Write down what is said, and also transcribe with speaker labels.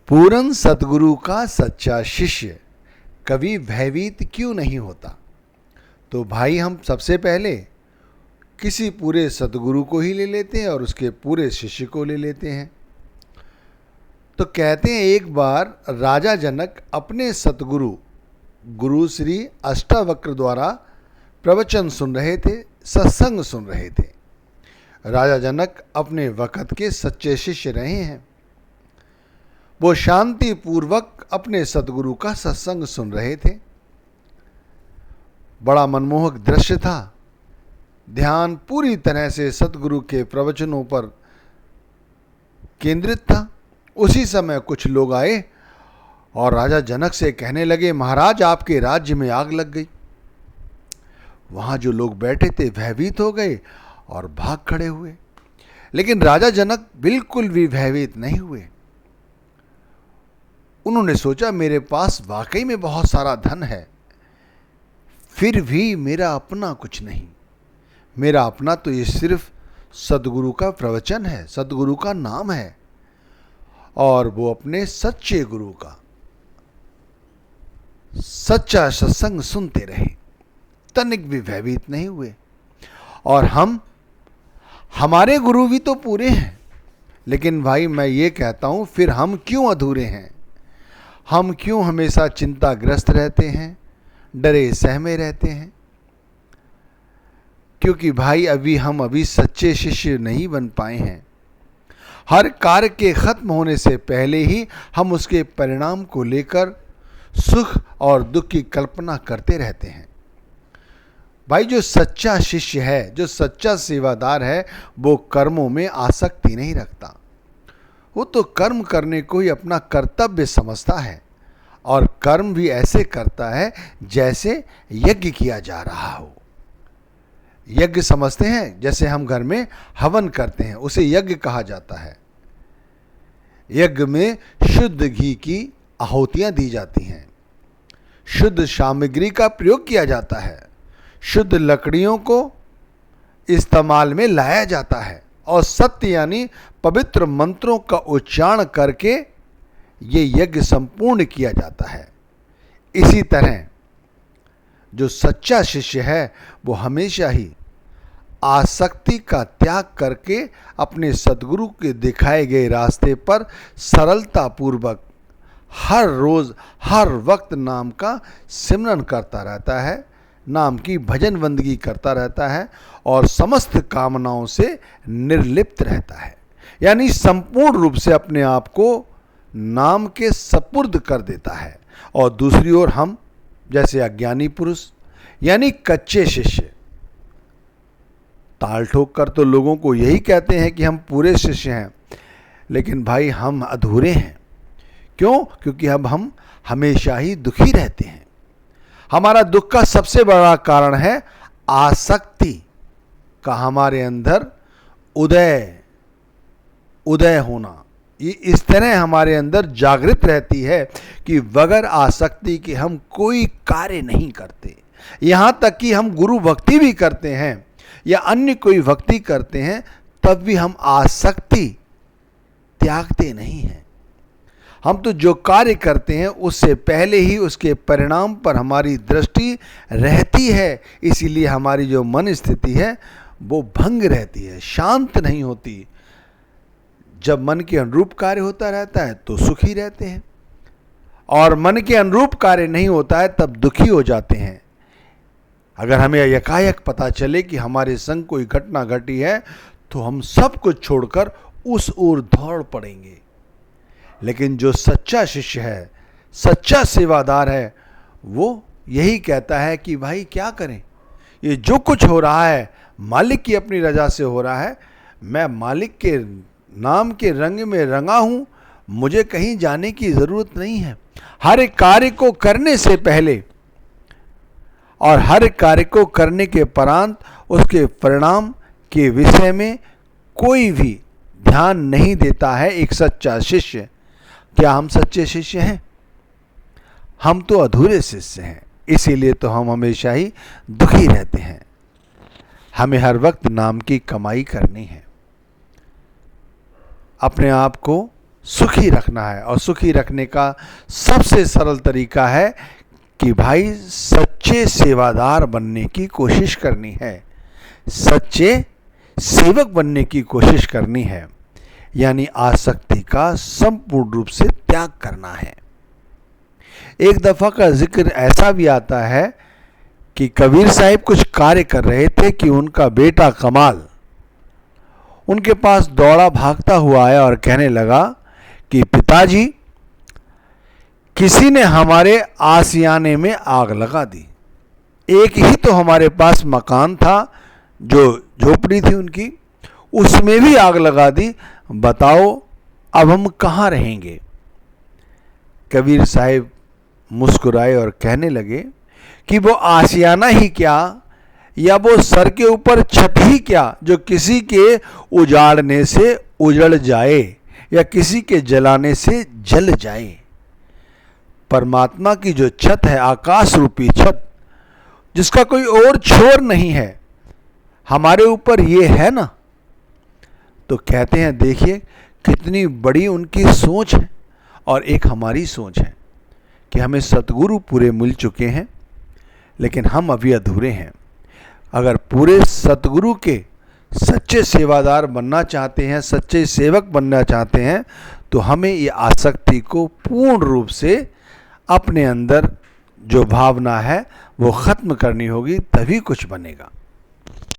Speaker 1: पूर्ण सतगुरु का सच्चा शिष्य कभी भयभीत क्यों नहीं होता। तो भाई हम सबसे पहले किसी पूरे सतगुरु को ही ले लेते हैं और उसके पूरे शिष्य को ले लेते हैं। तो कहते हैं एक बार राजा जनक अपने सतगुरु गुरु श्री अष्टावक्र द्वारा प्रवचन सुन रहे थे, सत्संग सुन रहे थे। राजा जनक अपने वक़्त के सच्चे शिष्य रहे हैं। वो शांति पूर्वक अपने सतगुरु का सत्संग सुन रहे थे। बड़ा मनमोहक दृश्य था। ध्यान पूरी तरह से सतगुरु के प्रवचनों पर केंद्रित था। उसी समय कुछ लोग आए और राजा जनक से कहने लगे, महाराज आपके राज्य में आग लग गई। वहां जो लोग बैठे थे भयभीत हो गए और भाग खड़े हुए, लेकिन राजा जनक बिल्कुल भी भयभीत नहीं हुए। उन्होंने सोचा मेरे पास वाकई में बहुत सारा धन है, फिर भी मेरा अपना कुछ नहीं। मेरा अपना तो ये सिर्फ सतगुरु का प्रवचन है, सतगुरु का नाम है, और वो अपने सच्चे गुरु का सच्चा सत्संग सुनते रहे, तनिक भी भयभीत नहीं हुए। और हमारे गुरु भी तो पूरे हैं, लेकिन भाई मैं ये कहता हूं, फिर हम क्यों अधूरे हैं? हम क्यों हमेशा चिंताग्रस्त रहते हैं, डरे सहमे रहते हैं? क्योंकि भाई हम अभी सच्चे शिष्य नहीं बन पाए हैं। हर कार्य के खत्म होने से पहले ही हम उसके परिणाम को लेकर सुख और दुख की कल्पना करते रहते हैं। भाई जो सच्चा शिष्य है, जो सच्चा सेवादार है, वो कर्मों में आसक्ति नहीं रखता। वो तो कर्म करने को ही अपना कर्तव्य समझता है, और कर्म भी ऐसे करता है जैसे यज्ञ किया जा रहा हो। यज्ञ समझते हैं, जैसे हम घर में हवन करते हैं, उसे यज्ञ कहा जाता है। यज्ञ में शुद्ध घी की आहुतियां दी जाती हैं, शुद्ध सामग्री का प्रयोग किया जाता है, शुद्ध लकड़ियों को इस्तेमाल में लाया जाता है, और सत्य यानी पवित्र मंत्रों का उच्चारण करके ये यज्ञ संपूर्ण किया जाता है। इसी तरह जो सच्चा शिष्य है वो हमेशा ही आसक्ति का त्याग करके अपने सद्गुरु के दिखाए गए रास्ते पर सरलता पूर्वक हर रोज हर वक्त नाम का सिमरन करता रहता है, नाम की भजन बंदगी करता रहता है, और समस्त कामनाओं से निर्लिप्त रहता है। यानी संपूर्ण रूप से अपने आप को नाम के सपुर्द कर देता है। और दूसरी ओर हम जैसे अज्ञानी पुरुष यानी कच्चे शिष्य, ताल ठोक कर तो लोगों को यही कहते हैं कि हम पूरे शिष्य हैं, लेकिन भाई हम अधूरे हैं। क्यों? क्योंकि अब हम हमेशा ही दुखी रहते हैं। हमारा दुख का सबसे बड़ा कारण है आसक्ति का हमारे अंदर उदय होना। ये इस तरह हमारे अंदर जागृत रहती है कि बगैर आसक्ति के हम कोई कार्य नहीं करते। यहाँ तक कि हम गुरु भक्ति भी करते हैं या अन्य कोई भक्ति करते हैं, तब भी हम आसक्ति त्यागते नहीं हैं। हम तो जो कार्य करते हैं उससे पहले ही उसके परिणाम पर हमारी दृष्टि रहती है, इसीलिए हमारी जो मन स्थिति है वो भंग रहती है, शांत नहीं होती। जब मन के अनुरूप कार्य होता रहता है तो सुखी रहते हैं, और मन के अनुरूप कार्य नहीं होता है तब दुखी हो जाते हैं। अगर हमें एकाएक पता चले कि हमारे संग कोई घटना घटी है तो हम सब कुछ छोड़कर उस ओर दौड़ पड़ेंगे। लेकिन जो सच्चा शिष्य है, सच्चा सेवादार है, वो यही कहता है कि भाई क्या करें, ये जो कुछ हो रहा है मालिक की अपनी रजा से हो रहा है। मैं मालिक के नाम के रंग में रंगा हूं, मुझे कहीं जाने की जरूरत नहीं है। हर एक कार्य को करने से पहले और हर कार्य को करने के परांत उसके परिणाम के विषय में कोई भी ध्यान नहीं देता है एक सच्चा शिष्य। क्या हम सच्चे शिष्य हैं? हम तो अधूरे शिष्य हैं। इसीलिए तो हम हमेशा ही दुखी रहते हैं। हमें हर वक्त नाम की कमाई करनी है, अपने आप को सुखी रखना है। और सुखी रखने का सबसे सरल तरीका है कि भाई सच्चे सेवादार बनने की कोशिश करनी है, सच्चे सेवक बनने की कोशिश करनी है, यानी आसक्ति का संपूर्ण रूप से त्याग करना है। एक दफा का जिक्र ऐसा भी आता है कि कबीर साहिब कुछ कार्य कर रहे थे कि उनका बेटा कमाल उनके पास दौड़ा भागता हुआ आया और कहने लगा कि पिताजी, किसी ने हमारे आशियाने में आग लगा दी। एक ही तो हमारे पास मकान था, जो झोपड़ी थी उनकी, उसमें भी आग लगा दी। बताओ अब हम कहाँ रहेंगे। कबीर साहिब मुस्कुराए और कहने लगे कि वो आशियाना ही क्या, या वो सर के ऊपर छत ही क्या, जो किसी के उजाड़ने से उजड़ जाए या किसी के जलाने से जल जाए। परमात्मा की जो छत है, आकाश रूपी छत, जिसका कोई और छोर नहीं है, हमारे ऊपर ये है ना। तो कहते हैं देखिए कितनी बड़ी उनकी सोच है और एक हमारी सोच है कि हमें सतगुरु पूरे मिल चुके हैं, लेकिन हम अभी अधूरे हैं। अगर पूरे सतगुरु के सच्चे सेवादार बनना चाहते हैं, सच्चे सेवक बनना चाहते हैं, तो हमें ये आसक्ति को पूर्ण रूप से अपने अंदर जो भावना है वो खत्म करनी होगी, तभी कुछ बनेगा।